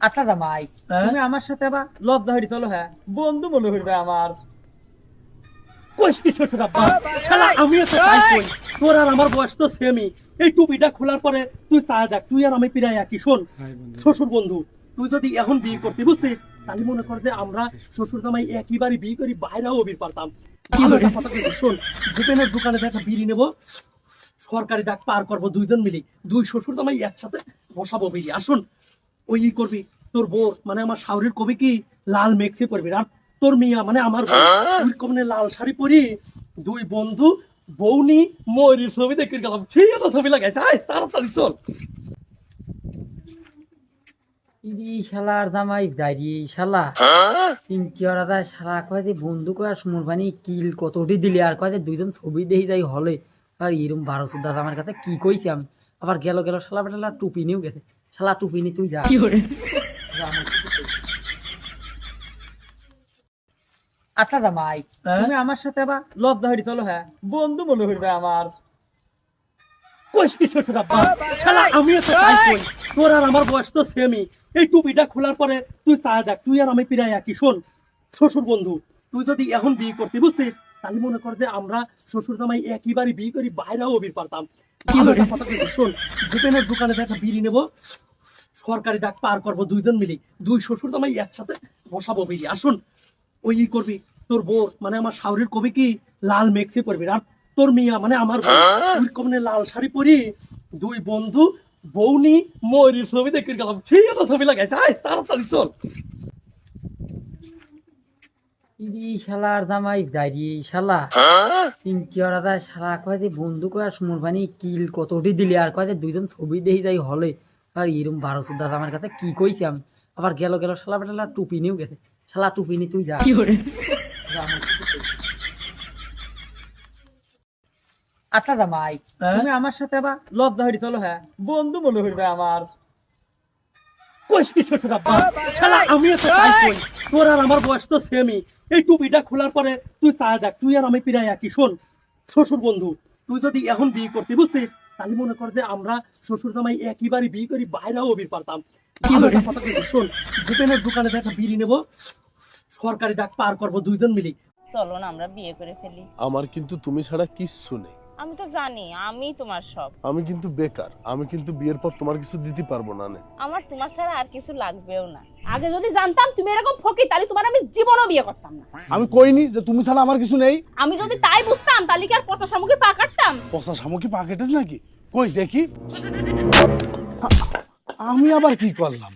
আচ্ছা জামাই, তুমি আমার সাথে আবার লজ্জা হইতে চলো। হ্যাঁ, বন্ধু মনে হইবে আমার। কইস কি শ্বশুর আব্বা? শালা আমিও তো তাই কই। তোর আর আমার বয়স তো সেমই। এই টুপিটা খোলার পরে তুই চা দেখ, তুই আর আমি প্রায় একই। শোন শ্বশুর বন্ধু, তুই যদি এখন বিয়ে করতে বুঝছিস, তাহলে মনে কর যে আমরা শ্বশুর জামাই একইবারে বিয়ে করি, বাইরেও বিয়ে পারতাম। কি করে কথা কইছিস? শোন, দোকানের দোকানে দেখা বিড়ি নেবো, সরকারি ডাক পার করবো দুইজন মিলে, দুই শ্বশুর জামাই একসাথে বসাবো বিড়ি। আসুন ওই ই করবি, তোর বোর মানে আমার শাওরির কবি কি লাল মেক্সি পরবি, আর তোর মিয়া মানে আমার বউ ওই কমনে লাল শাড়ি পরি, দুই বন্ধু বউনি ময়ূরের ছবি দেখে গেলাম। সেই তো ছবি লাগাইছে, আয় তাড়াতাড়ি চল। ইরি শালার জামাই দাঁড়িয়ে শালা চিন্তি ওরা যায় শালা কয় যে বন্ধু কয় সমুর পানি কিল কতটি দিলি, আর কয় যে দুইজন ছবি দেখি যাই হলে। আর এরম 12 আমার কাছে কি কইছি আমি। আবার গেল শালা বেটা টুপি নিয়েও গেছে। শালা টুপি নি তুই যা। আচ্ছা জামাই, তুমি আমার সাথে আবার লজ্জা হইতে চলো। হ্যাঁ, বন্ধু মনে হইবে আমার। কইস কি শ্বশুর আব্বা? শালা আমিও তো তাই কই। তোর আর আমার বয়স তো সেমই। এই টুপিটা খোলার পরে তুই চা দেখ, তুই আর আমি প্রায় একই। শোন শ্বশুর বন্ধু, তুই যদি এখন বিয়ে করতে বুঝছিস, তাহলে মনে কর যে আমরা শ্বশুর জামাই একইবারে বিয়ে করি, বাইরেও বিয়ে পারতাম। কি করে কথা কইছিস? শোন, দোকানের দোকানে দেখা বিড়ি নেবো, সরকারি ডাক পার করবো দুইজন মিলে, দুই শ্বশুর জামাই একসাথে বসাবো বিড়ি। আসুন ওই ই করবি, তোর বোর মানে আমার শাওরির কবি কি লাল মেক্সি পরবি, আর তোর মিয়া মানে আমার বউ ওই কমনে লাল শাড়ি পরি, দুই বন্ধু বউনি ময়ূরের ছবি দেখে গেলাম। সেই তো ছবি লাগাইছে, আয় তাড়াতাড়ি চল। ইরি শালার জামাই দাঁড়িয়ে শালা চিন্তি ওরা যায় শালা কয় যে বন্ধু কয় সমুর পানি কিল কতটি দিলি, আর কয় যে দুইজন ছবি দেখি যাই হলে। আর এরম 12 আমার কাছে কি কইছি আমি। আবার গেল শালা বেটা টুপি নিয়েও গেছে। শালা টুপি নি তুই যা। আচ্ছা জামাই, তুমি আমার সাথে আবার লজ্জা হইতে চলো। হ্যাঁ, বন্ধু মনে হইবে আমার। কইস কি শ্বশুর আব্বা? শালা আমিও তো তাই কই। তোর আর আমার বয়স তো সেমই। এই টুপিটা খোলার পরে তুই চা দেখ, তুই আর আমি প্রায় একই। শোন শ্বশুর বন্ধু, তুই যদি এখন বিয়ে করতে বুঝছিস, তাহলে মনে কর যে আমরা শ্বশুর জামাই একইবারে বিয়ে করি, বাইরেও বিয়ে পারতাম। কি করে কথা কইছিস? শোন, দোকানের দোকানে দেখা বিড়ি নেবো, সরকারি ডাক পার করবো দুইজন মিলে। চলো না আমরা বিয়ে করে ফেলি। আমার কিন্তু তুমি ছাড়া কিচ্ছু নেই। আমি তো জানি আমি তোমার সব। আমি কিন্তু বেকার, আমি কিন্তু বিয়ের পর তোমার কিছু দিতে পারবো না। আমার তোমার ছাড়া আর কিছু লাগবেও না। আগে যদি জানতাম তুমি এরকম ফকির, তাহলে তোমার আমি জীবনও বিয়ে করতাম না। আমি কইনি যে তুমি ছাড়া আমার কিছু নেই। আমি যদি তাই বুঝতাম, তাহলে কি আর পচা সামগ্রী পা কাটতাম? পচা সামগ্রী পাকেটেস নাকি? কই দেখি। আমি আবার কি করলাম?